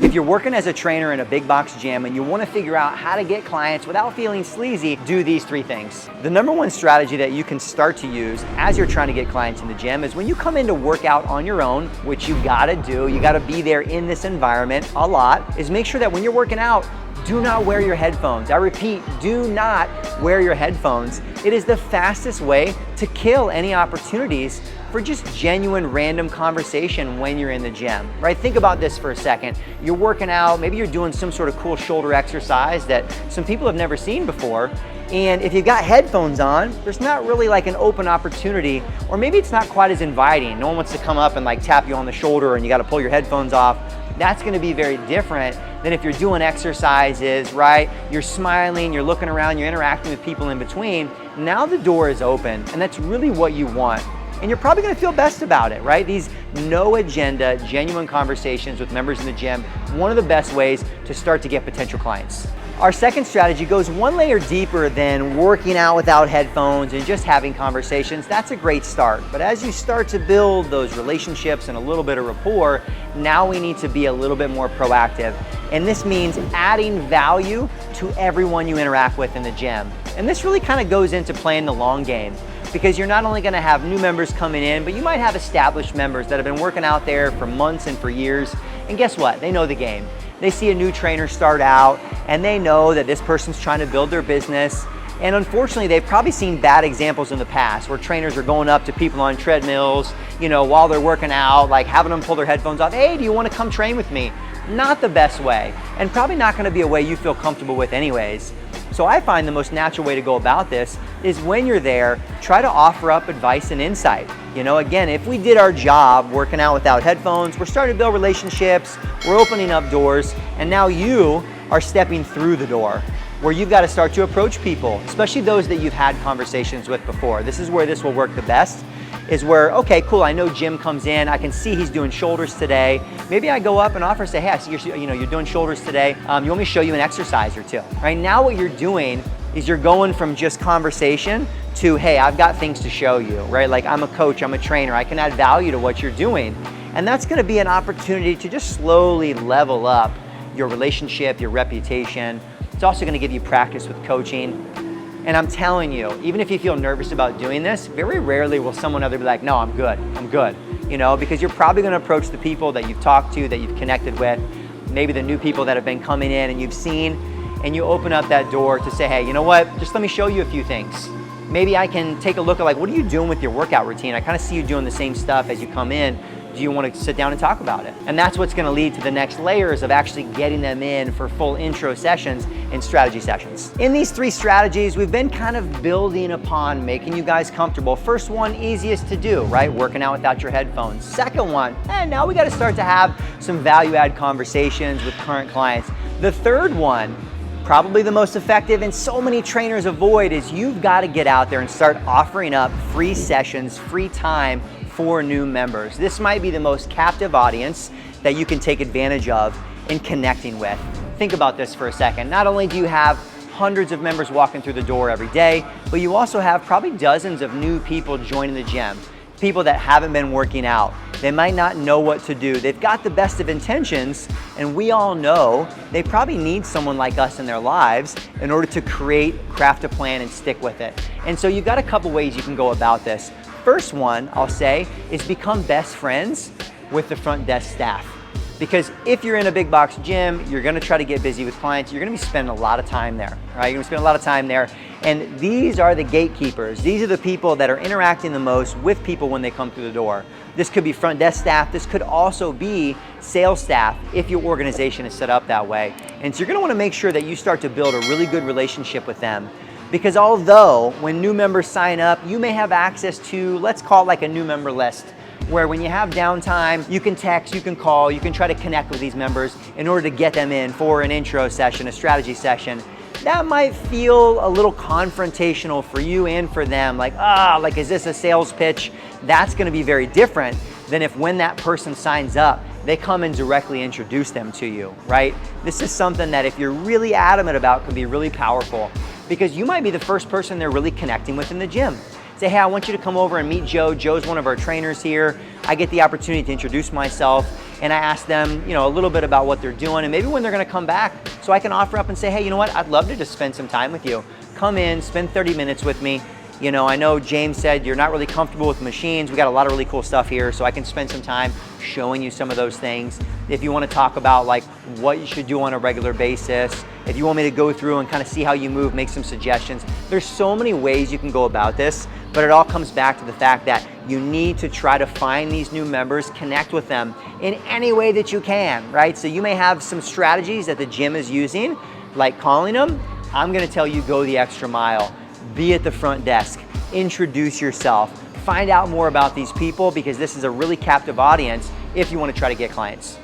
If you're working as a trainer in a big box gym and you want to figure out how to get clients without feeling sleazy, do these 3 things. The number 1 strategy that you can start to use as you're trying to get clients in the gym is when you come in to work out on your own, which you gotta do, you gotta be there in this environment a lot, is make sure that when you're working out, do not wear your headphones. I repeat, do not wear your headphones. It is the fastest way to kill any opportunities for just genuine random conversation when you're in the gym, right? Think about this for a second. You're working out, maybe you're doing some sort of cool shoulder exercise that some people have never seen before. And if you've got headphones on, there's not really like an open opportunity, or maybe it's not quite as inviting. No one wants to come up and like tap you on the shoulder and you got to pull your headphones off. That's going to be very different than if you're doing exercises, right? You're smiling, you're looking around, you're interacting with people in between. Now the door is open, and that's really what you want. And you're probably gonna feel best about it, right? These no agenda, genuine conversations with members in the gym, one of the best ways to start to get potential clients. Our second strategy goes 1 layer deeper than working out without headphones and just having conversations. That's a great start. But as you start to build those relationships and a little bit of rapport, now we need to be a little bit more proactive. And this means adding value to everyone you interact with in the gym. And this really kind of goes into playing the long game, because you're not only gonna have new members coming in, but you might have established members that have been working out there for months and for years. And guess what? They know the game. They see a new trainer start out and they know that this person's trying to build their business. And unfortunately, they've probably seen bad examples in the past where trainers are going up to people on treadmills, you know, while they're working out, like having them pull their headphones off. Hey, do you want to come train with me? Not the best way, and probably not going to be a way you feel comfortable with anyways. So I find the most natural way to go about this is when you're there, try to offer up advice and insight. You know, again, if we did our job working out without headphones, we're starting to build relationships, we're opening up doors, and now you are stepping through the door where you've got to start to approach people, especially those that you've had conversations with before. This is where this will work the best, is where, okay, cool, I know Jim comes in, I can see he's doing shoulders today. Maybe I go up and offer, say, hey, I see you're doing shoulders today. You want me to show you an exercise or two? Right now what you're doing is you're going from just conversation to, hey, I've got things to show you, right? Like I'm a coach, I'm a trainer, I can add value to what you're doing. And that's gonna be an opportunity to just slowly level up your relationship, your reputation. It's also gonna give you practice with coaching. And I'm telling you, even if you feel nervous about doing this, very rarely will someone other be like, no, I'm good, you know, because you're probably gonna approach the people that you've talked to, that you've connected with, maybe the new people that have been coming in and you've seen, and you open up that door to say, hey, you know what, just let me show you a few things. Maybe I can take a look at like, what are you doing with your workout routine? I kind of see you doing the same stuff as you come in. Do you want to sit down and talk about it? And that's what's going to lead to the next layers of actually getting them in for full intro sessions and strategy sessions. In these 3 strategies, we've been kind of building upon making you guys comfortable. First one, easiest to do, right? Working out without your headphones. Second one, now we got to start to have some value-add conversations with current clients. The third one, probably the most effective and so many trainers avoid, is you've got to get out there and start offering up free sessions, free time for new members. This might be the most captive audience that you can take advantage of in connecting with. Think about this for a second. Not only do you have hundreds of members walking through the door every day, but you also have probably dozens of new people joining the gym. People that haven't been working out. They might not know what to do. They've got the best of intentions, and we all know they probably need someone like us in their lives in order to craft a plan and stick with it. And so you've got a couple ways you can go about this. First one, I'll say, is become best friends with the front desk staff. Because if you're in a big box gym, you're gonna try to get busy with clients, you're gonna be spending a lot of time there, right? You're gonna spend a lot of time there. And these are the gatekeepers. These are the people that are interacting the most with people when they come through the door. This could be front desk staff. This could also be sales staff if your organization is set up that way. And so you're gonna wanna make sure that you start to build a really good relationship with them. Because although when new members sign up, you may have access to, let's call it like a new member list, where when you have downtime, you can text, you can call, you can try to connect with these members in order to get them in for an intro session, a strategy session. That might feel a little confrontational for you and for them, like, is this a sales pitch? That's gonna be very different than if when that person signs up, they come and directly introduce them to you, right? This is something that if you're really adamant about can be really powerful, because you might be the first person they're really connecting with in the gym. Say, hey, I want you to come over and meet Joe. Joe's one of our trainers here. I get the opportunity to introduce myself. and I ask them, you know, a little bit about what they're doing and maybe when they're gonna come back, so I can offer up and say, hey, you know what, I'd love to just spend some time with you. Come in, spend 30 minutes with me. You know, I know James said you're not really comfortable with machines. We got a lot of really cool stuff here, so I can spend some time showing you some of those things. If you want to talk about like what you should do on a regular basis, if you want me to go through and kind of see how you move, make some suggestions. There's so many ways you can go about this, but it all comes back to the fact that you need to try to find these new members, connect with them in any way that you can, right? So you may have some strategies that the gym is using, like calling them. I'm gonna tell you, go the extra mile. Be at the front desk, introduce yourself, find out more about these people because this is a really captive audience if you want to try to get clients.